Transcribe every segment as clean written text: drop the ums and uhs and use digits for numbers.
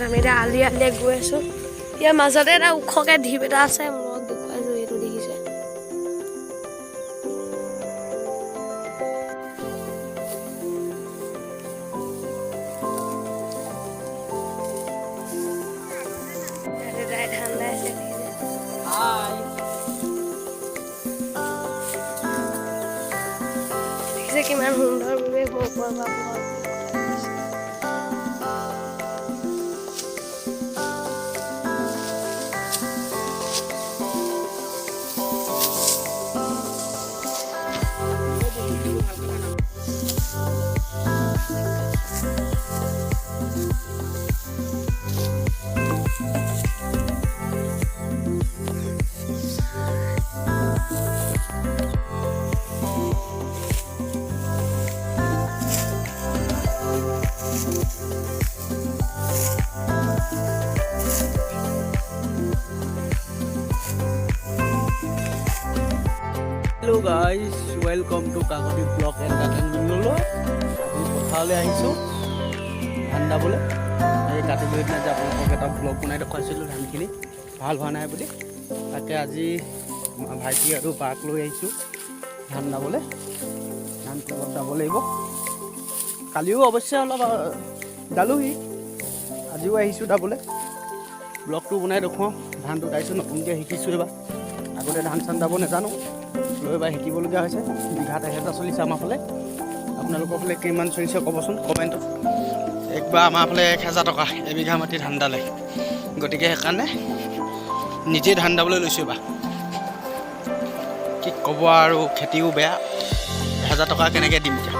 আমি এতিয়া আলি আলিয়ে গৈ আছোঁ। ইয়াৰ মাজতে এটা ওখকৈ ঢিপ এটা আছে, মই দেখুৱাইছোঁ, এইটো দেখিছে। ধান দাই আছে, দেখিছে কিমান সুন্দৰ পৰিৱেশ মোৰ ওপৰৰ পৰা। Hello guys, welcome to Kakoti Vlog Entertainment Lolo. আমি পথাৰলৈ আহিছোঁ ধান দাবলৈ। এই কাতি বিহুৰ দিনা যে আপোনালোকক এটা ব্লগ বনাই দেখুৱাইছিলোঁ ধানখিনি ভাল হোৱা নাই বুলি, তাকে আজি ভাইটি আৰু বাক লৈ আহিছোঁ ধান দাবলৈ। ধান তলত যাব লাগিব। কালিও অৱশ্যে অলপ দালোহি, আজিও আহিছোঁ দাবলৈ। ব্লগটো বনাই দেখুৱাওঁ। ধানটো দাইছোঁ, নতুনকৈ শিকিছোঁ এইবাৰ। আগতে ধান চান দাব নাজানো, লৈ এবাৰ শিকিবলগীয়া হৈছে। বিঘাত 1000 চলিছে আমাৰ ফালে। আপোনালোকৰ ফালে কিমান চলিছে ক'বচোন কমেণ্টত। একবাৰ আমাৰ ফালে 1000 টকা এবিঘা মাটি ধান দালে, গতিকে সেইকাৰণে নিজে ধান দাবলৈ লৈছোঁ এইবাৰ। কি ক'ব আৰু, খেতিও বেয়া, 1000 টকা কেনেকৈ দিম এতিয়া।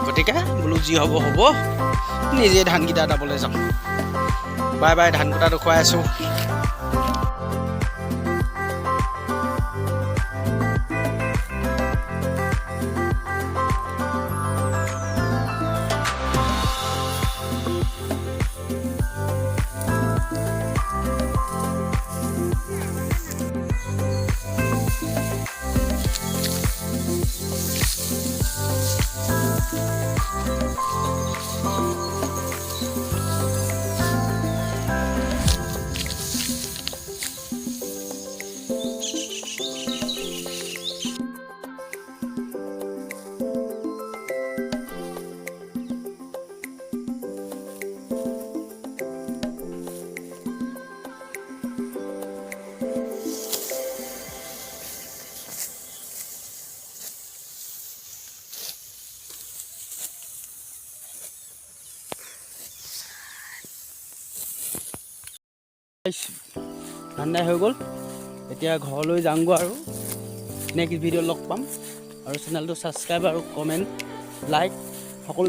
গতিকে বোলো যি হ'ব হ'ব, নিজে ধানকেইটা দাবলৈ যাওঁ। বাই বাই, ধান কটা দেখুৱাই আছোঁ। ঠাণ্ডা হৈ গ'ল, এতিয়া ঘৰলৈ যাওঁগৈ আৰু নেক্সট ভিডিঅ' লগ পাম। আৰু চেনেলটো ছাবস্ক্ৰাইব আৰু কমেণ্ট লাইক সকলো